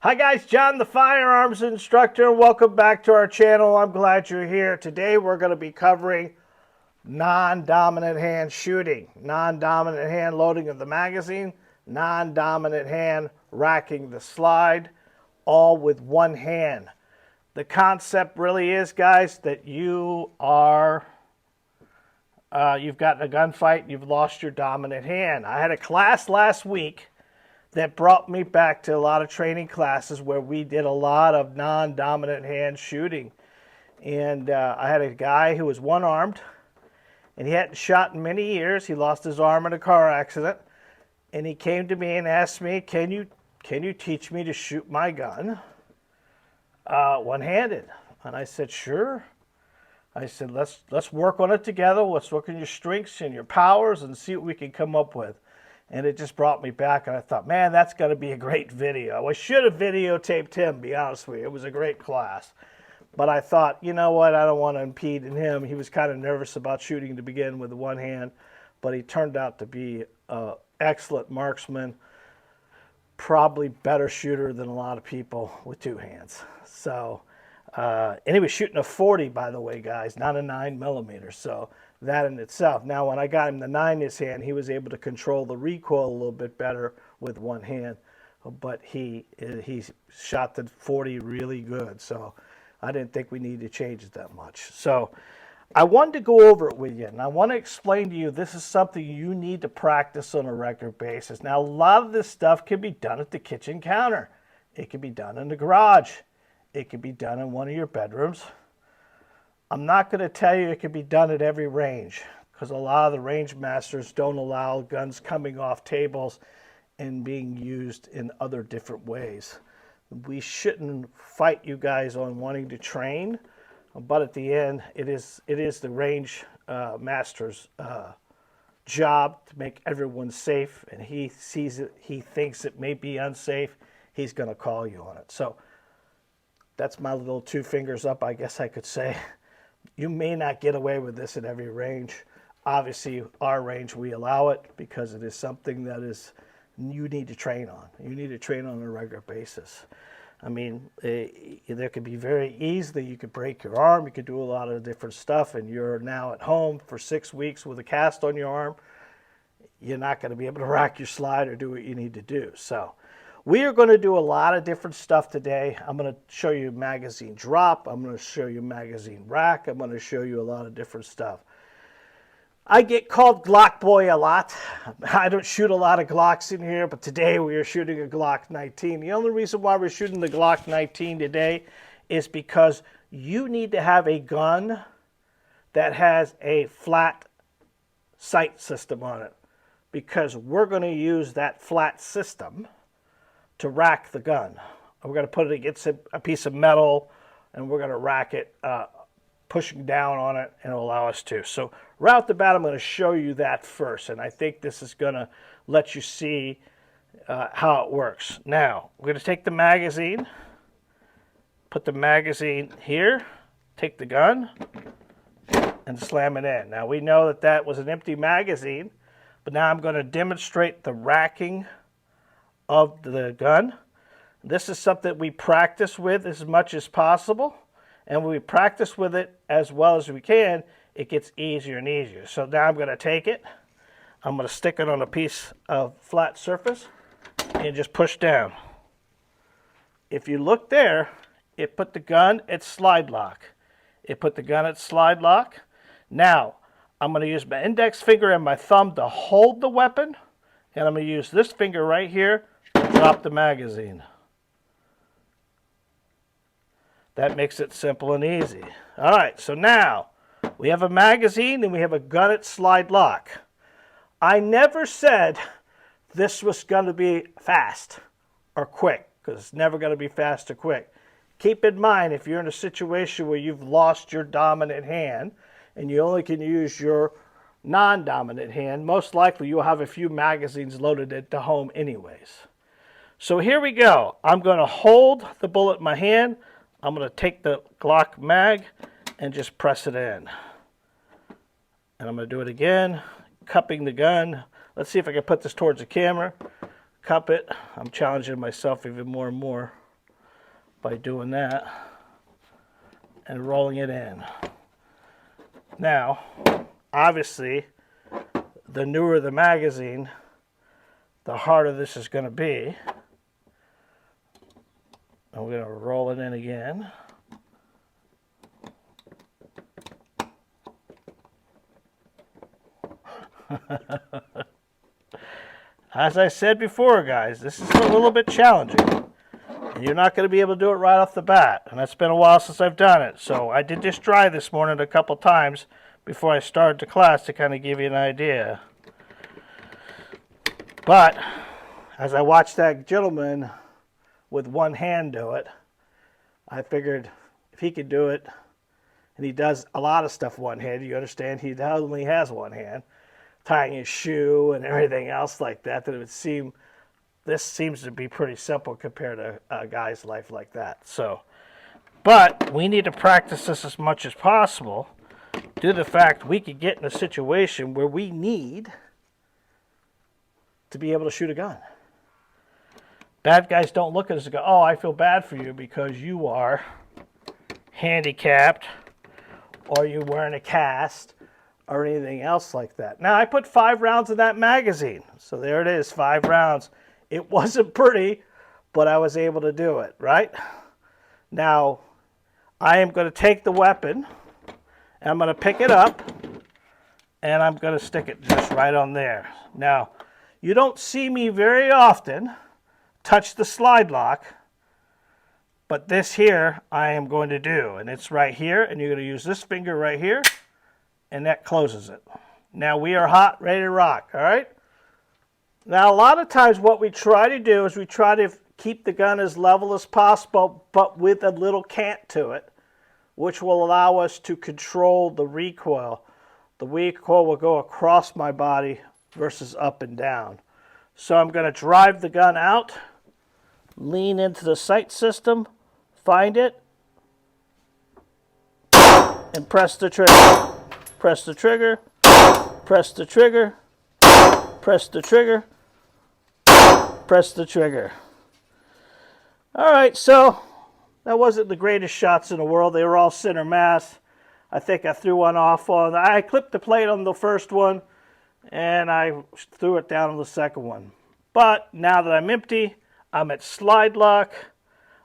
Hi guys, John the Firearms Instructor, and welcome back to our channel. I'm glad you're here. Today we're going to be covering non-dominant hand shooting, non-dominant hand loading of the magazine, non-dominant hand racking the slide, all with one hand. The concept really is, guys, that you've gotten a gunfight, you've lost your dominant hand. I had a class last week that brought me back to a lot of training classes where we did a lot of non-dominant hand shooting. And I had a guy who was one-armed, and he hadn't shot in many years. He lost his arm in a car accident, and he came to me and asked me, can you teach me to shoot my gun one-handed? And I said, sure. I said, let's work on it together. Let's work on your strengths and your powers and see what we can come up with. And it just brought me back, and I thought, man, that's going to be a great video. I should have videotaped him, to be honest with you. It was a great class. But I thought, you know what, I don't want to impede in him. He was kind of nervous about shooting to begin with one hand, but he turned out to be an excellent marksman, probably better shooter than a lot of people with two hands. So, and he was shooting a 40, by the way, guys, not a 9mm. So that in itself. Now, when I got him the 9 in his hand, he was able to control the recoil a little bit better with one hand. But he shot the 40 really good. So I didn't think we needed to change it that much. So I wanted to go over it with you, and I want to explain to you this is something you need to practice on a regular basis. Now, a lot of this stuff can be done at the kitchen counter. It can be done in the garage. It can be done in one of your bedrooms. I'm not going to tell you it can be done at every range, because a lot of the range masters don't allow guns coming off tables and being used in other different ways. We shouldn't fight you guys on wanting to train, but at the end, it is the range master's job to make everyone safe, and he sees it, he thinks it may be unsafe, he's going to call you on it. So that's my little 2 fingers up, I guess I could say. You may not get away with this at every range. Obviously, our range, we allow it because it is something that you need to train on. You need to train on a regular basis. I mean, there could be very easily, you could break your arm, you could do a lot of different stuff, and you're now at home for 6 weeks with a cast on your arm. You're not going to be able to rack your slide or do what you need to do. So we are going to do a lot of different stuff today. I'm going to show you magazine drop. I'm going to show you magazine rack. I'm going to show you a lot of different stuff. I get called Glock boy a lot. I don't shoot a lot of Glocks in here, but today we are shooting a Glock 19. The only reason why we're shooting the Glock 19 today is because you need to have a gun that has a flat sight system on it, because we're going to use that flat system to rack the gun. We're going to put it against a piece of metal, and we're going to rack it, pushing down on it, and it'll allow us to. So right off the bat, I'm going to show you that first, and I think this is going to let you see how it works. Now, we're going to take the magazine, put the magazine here, take the gun, and slam it in. Now, we know that that was an empty magazine, but now I'm going to demonstrate the racking of the gun. This is something we practice with as much as possible, and when we practice with it as well as we can, it gets easier and easier. So now I'm going to take it, I'm going to stick it on a piece of flat surface and just push down. If you look there, it put the gun at slide lock. It put the gun at slide lock. Now I'm going to use my index finger and my thumb to hold the weapon, and I'm going to use this finger right here to drop the magazine. That makes it simple and easy. All right, so now we have a magazine and we have a gun at slide lock. I never said this was going to be fast or quick, because it's never going to be fast or quick. Keep in mind, if you're in a situation where you've lost your dominant hand and you only can use your non-dominant hand, most likely you'll have a few magazines loaded at the home anyways. So here we go. I'm going to hold the bullet in my hand. I'm going to take the Glock mag and just press it in. And I'm going to do it again, cupping the gun. Let's see if I can put this towards the camera. Cup it. I'm challenging myself even more and more. by doing that and rolling it in. Now, obviously, the newer the magazine, the harder this is going to be. And we're going to roll it in again. As I said before, guys, this is a little bit challenging. And you're not going to be able to do it right off the bat. And it's been a while since I've done it. So I did just try this morning a couple times before I started the class to kind of give you an idea. But as I watched that gentleman with one hand do it, I figured if he could do it, and he does a lot of stuff one hand, you understand he only has one hand, tying his shoe and everything else like that, that it would seem, this seems to be pretty simple compared to a guy's life like that. So, but we need to practice this as much as possible due to the fact we could get in a situation where we need to be able to shoot a gun. Bad guys don't look at us and go, oh, I feel bad for you because you are handicapped or you're wearing a cast or anything else like that. Now, I put 5 rounds in that magazine. So there it is, 5 rounds. It wasn't pretty, but I was able to do it, right? Now, I am going to take the weapon, and I'm going to pick it up, and I'm going to stick it just right on there. Now, you don't see me very often touch the slide lock, but this here I am going to do, and it's right here, and you're going to use this finger right here, and that closes it. Now we are hot, ready to rock, all right? Now a lot of times what we try to do is we try to keep the gun as level as possible, but with a little cant to it, which will allow us to control the recoil. The recoil will go across my body versus up and down. So I'm going to drive the gun out, lean into the sight system, find it, and press the trigger. Press the trigger, press the trigger, press the trigger, press the trigger. All right, so that wasn't the greatest shots in the world. They were all center mass. I think I threw one off on, I clipped the plate on the first one, and I threw it down on the second one. But now that I'm empty, I'm at slide lock,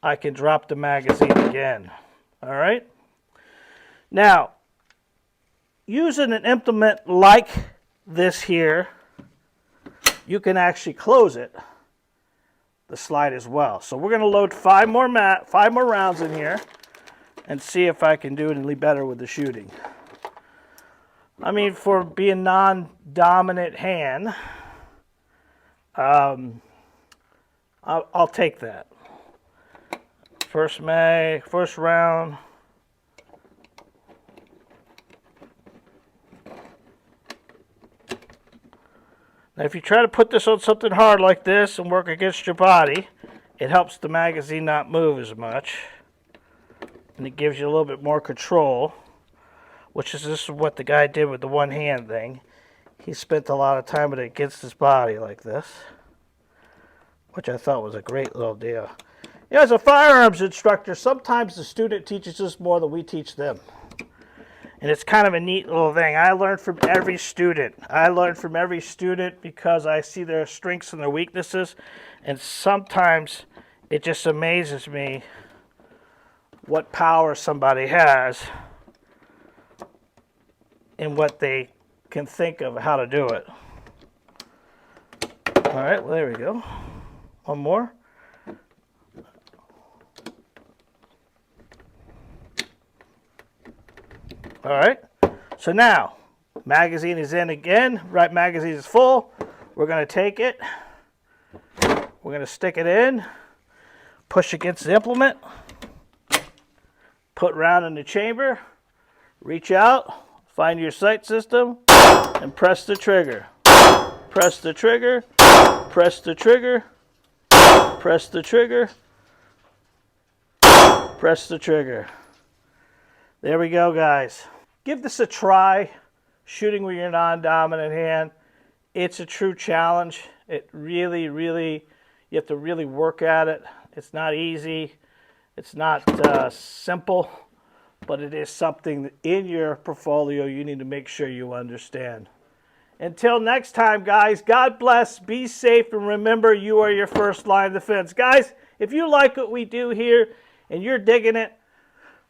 I can drop the magazine again. All right? Now, using an implement like this here, you can actually close it, the slide as well. So we're going to load 5 more rounds in here and see if I can do it any better with the shooting. I mean, for being non-dominant hand, I'll take that. First round. Now, if you try to put this on something hard like this and work against your body, it helps the magazine not move as much. And it gives you a little bit more control, which is this is what the guy did with the one hand thing. He spent a lot of time with it against his body like this, which I thought was a great little deal. You know, as a firearms instructor, sometimes the student teaches us more than we teach them. And it's kind of a neat little thing. I learn from every student. I learn from every student because I see their strengths and their weaknesses. And sometimes it just amazes me what power somebody has and what they can think of how to do it. All right, well, there we go. One more. All right, so now magazine is in again. Right magazine is full. We're going to take it. We're going to stick it in. Push against the implement. Put round in the chamber. Reach out. Find your sight system. And press the trigger. Press the trigger. Press the trigger. Press the trigger. Press the trigger. There we go, guys. Give this a try, shooting with your non-dominant hand. It's a true challenge. It really, you have to really work at it. It's not easy. It's not simple, but it is something in your portfolio you need to make sure you understand. Until next time, guys, God bless, be safe, and remember, you are your first line of defense. Guys, if you like what we do here and you're digging it,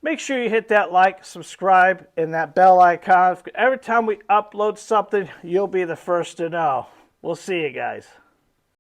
make sure you hit that like, subscribe, and that bell icon. Every time we upload something, you'll be the first to know. We'll see you guys.